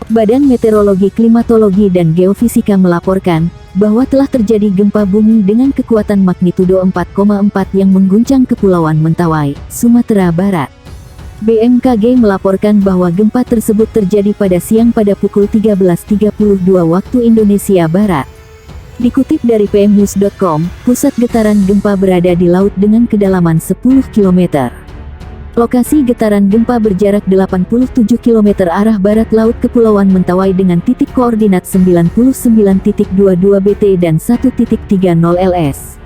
Badan Meteorologi, Klimatologi dan Geofisika melaporkan bahwa telah terjadi gempa bumi dengan kekuatan magnitudo 4,4 yang mengguncang Kepulauan Mentawai, Sumatera Barat. BMKG melaporkan bahwa gempa tersebut terjadi pada siang pada pukul 13.32 waktu Indonesia Barat. Dikutip dari pmnews.com, pusat getaran gempa berada di laut dengan kedalaman 10 km. Lokasi getaran gempa berjarak 87 km arah barat laut Kepulauan Mentawai dengan titik koordinat 99.22 BT dan 1.30 LS.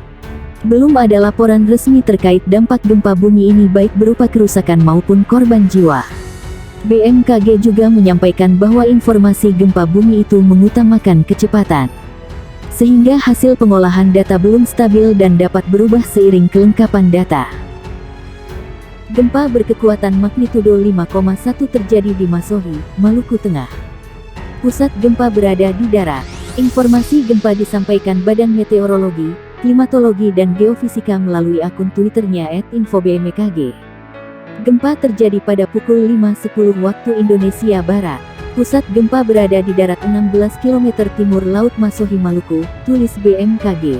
Belum ada laporan resmi terkait dampak gempa bumi ini baik berupa kerusakan maupun korban jiwa. BMKG juga menyampaikan bahwa informasi gempa bumi itu mengutamakan kecepatan, sehingga hasil pengolahan data belum stabil dan dapat berubah seiring kelengkapan data. Gempa berkekuatan magnitudo 5,1 terjadi di Masohi, Maluku Tengah. Pusat gempa berada di darat. Informasi gempa disampaikan Badan Meteorologi, Klimatologi dan Geofisika melalui akun Twitternya @infobmkg. Gempa terjadi pada pukul 5.10 waktu Indonesia Barat. Pusat gempa berada di darat 16 km timur laut Masohi, Maluku, tulis BMKG.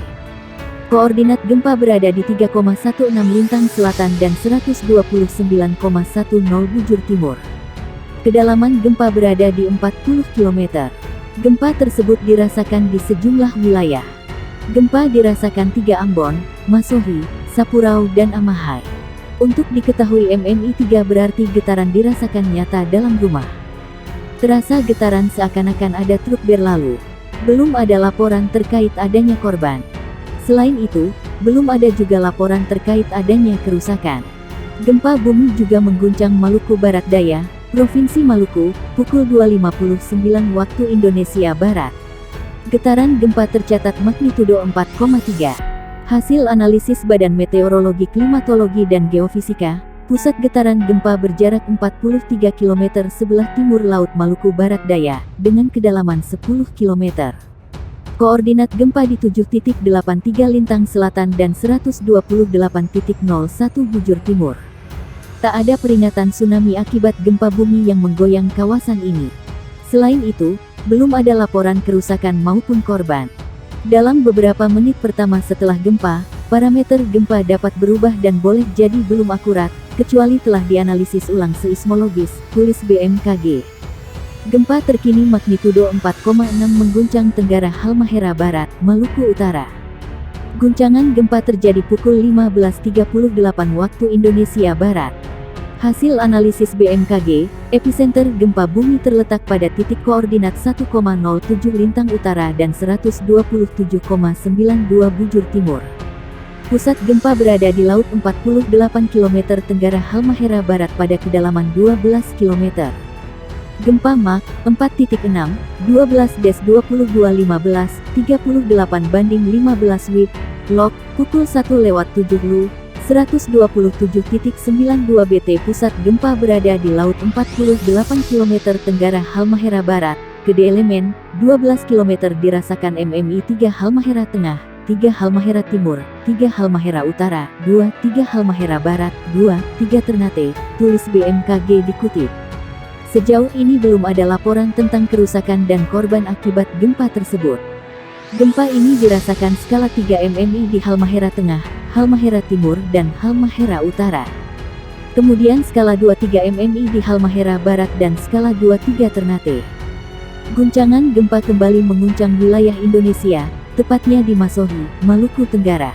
Koordinat gempa berada di 3,16 lintang selatan dan 129,10 bujur timur. Kedalaman gempa berada di 40 km. Gempa tersebut dirasakan di sejumlah wilayah. Gempa dirasakan 3 Ambon, Masohi, Sapurau dan Amahai. Untuk diketahui MMI 3 berarti getaran dirasakan nyata dalam rumah. Terasa getaran seakan-akan ada truk berlalu. Belum ada laporan terkait adanya korban. Selain itu, belum ada juga laporan terkait adanya kerusakan. Gempa bumi juga mengguncang Maluku Barat Daya, Provinsi Maluku, pukul 2.59 waktu Indonesia Barat. Getaran gempa tercatat magnitudo 4,3. Hasil analisis Badan Meteorologi, Klimatologi dan Geofisika, pusat getaran gempa berjarak 43 km sebelah timur laut Maluku Barat Daya, dengan kedalaman 10 km. Koordinat gempa di 7.83 lintang selatan dan 128.01 bujur timur. Tak ada peringatan tsunami akibat gempa bumi yang menggoyang kawasan ini. Selain itu, belum ada laporan kerusakan maupun korban. Dalam beberapa menit pertama setelah gempa, parameter gempa dapat berubah dan boleh jadi belum akurat, kecuali telah dianalisis ulang seismologis, tulis BMKG. Gempa terkini magnitudo 4,6 mengguncang Tenggara Halmahera Barat, Maluku Utara. Guncangan gempa terjadi pukul 15.38 waktu Indonesia Barat. Hasil analisis BMKG, epicenter gempa bumi terletak pada titik koordinat 1,07 lintang utara dan 127,92 bujur timur. Pusat gempa berada di laut 48 km Tenggara Halmahera Barat pada kedalaman 12 km. Gempa Mach 4.6, 12-22.15, 38/15 WIB, log, pukul 1:07, 127.92 BT. Pusat gempa berada di laut 48 km Tenggara Halmahera Barat, Gede Elemen, 12 km dirasakan MMI 3 Halmahera Tengah, 3 Halmahera Timur, 3 Halmahera Utara, 2, 3 Halmahera Barat, 2, 3 Ternate, tulis BMKG dikutip. Sejauh ini belum ada laporan tentang kerusakan dan korban akibat gempa tersebut. Gempa ini dirasakan skala 3 MMI di Halmahera Tengah, Halmahera Timur dan Halmahera Utara. Kemudian skala 2-3 MMI di Halmahera Barat dan skala 2-3 Ternate. Guncangan gempa kembali menguncang wilayah Indonesia, tepatnya di Masohi, Maluku Tenggara.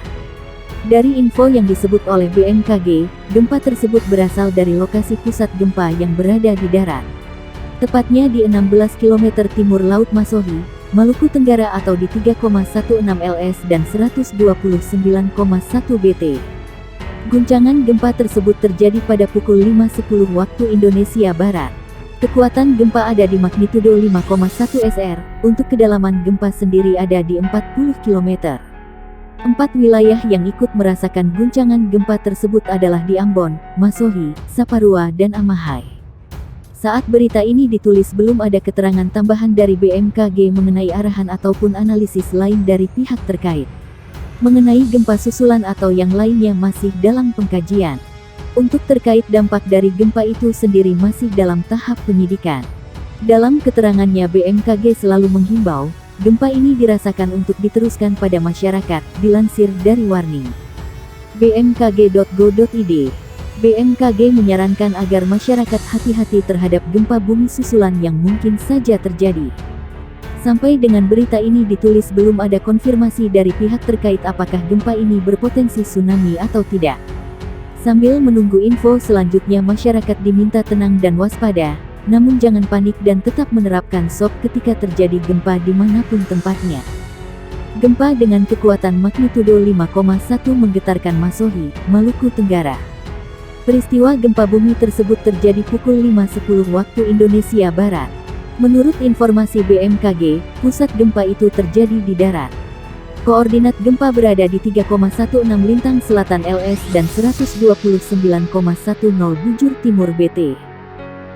Dari info yang disebut oleh BMKG, gempa tersebut berasal dari lokasi pusat gempa yang berada di darat. Tepatnya di 16 km timur laut Masohi, Maluku Tenggara atau di 3,16 LS dan 129,1 BT. Guncangan gempa tersebut terjadi pada pukul 5.10 waktu Indonesia Barat. Kekuatan gempa ada di magnitudo 5,1 SR, untuk kedalaman gempa sendiri ada di 40 km. 4 wilayah yang ikut merasakan guncangan gempa tersebut adalah di Ambon, Masohi, Saparua dan Amahai. Saat berita ini ditulis belum ada keterangan tambahan dari BMKG mengenai arahan ataupun analisis lain dari pihak terkait. Mengenai gempa susulan atau yang lainnya masih dalam pengkajian. Untuk terkait dampak dari gempa itu sendiri masih dalam tahap penyidikan. Dalam keterangannya, BMKG selalu menghimbau, gempa ini dirasakan untuk diteruskan pada masyarakat, dilansir dari Warning bmkg.go.id. BMKG menyarankan agar masyarakat hati-hati terhadap gempa bumi susulan yang mungkin saja terjadi. Sampai dengan berita ini ditulis belum ada konfirmasi dari pihak terkait apakah gempa ini berpotensi tsunami atau tidak. Sambil menunggu info selanjutnya, masyarakat diminta tenang dan waspada, namun jangan panik dan tetap menerapkan SOP ketika terjadi gempa dimanapun tempatnya. Gempa dengan kekuatan magnitudo 5,1 menggetarkan Masohi, Maluku Tenggara. Peristiwa gempa bumi tersebut terjadi pukul 5.10 waktu Indonesia Barat. Menurut informasi BMKG, pusat gempa itu terjadi di darat. Koordinat gempa berada di 3,16 lintang selatan LS dan 129,10 bujur timur BT.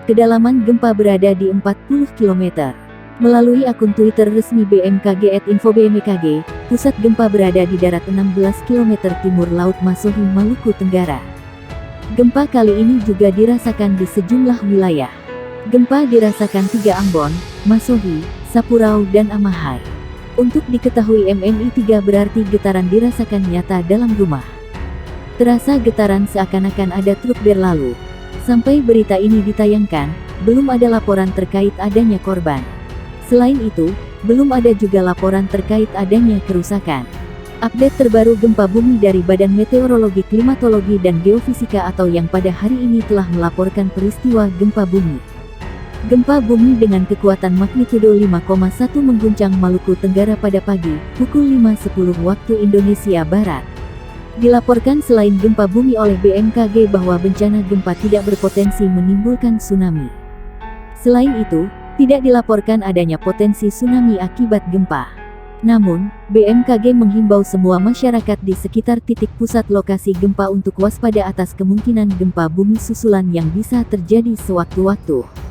Kedalaman gempa berada di 40 km. Melalui akun Twitter resmi BMKG @infobmkg, pusat gempa berada di darat 16 km timur laut Masohi, Maluku Tenggara. Gempa kali ini juga dirasakan di sejumlah wilayah. Gempa dirasakan 3 Ambon, Masohi, Sapurau dan Amahai. Untuk diketahui, MMI 3 berarti getaran dirasakan nyata dalam rumah. Terasa getaran seakan-akan ada truk berlalu. Sampai berita ini ditayangkan, belum ada laporan terkait adanya korban. Selain itu, belum ada juga laporan terkait adanya kerusakan. Update terbaru gempa bumi dari Badan Meteorologi, Klimatologi dan Geofisika atau yang pada hari ini telah melaporkan peristiwa gempa bumi. Gempa bumi dengan kekuatan magnitudo 5,1 mengguncang Maluku Tenggara pada pagi, pukul 5.10 waktu Indonesia Barat. Dilaporkan selain gempa bumi oleh BMKG bahwa bencana gempa tidak berpotensi menimbulkan tsunami. Selain itu, tidak dilaporkan adanya potensi tsunami akibat gempa. Namun, BMKG menghimbau semua masyarakat di sekitar titik pusat lokasi gempa untuk waspada atas kemungkinan gempa bumi susulan yang bisa terjadi sewaktu-waktu.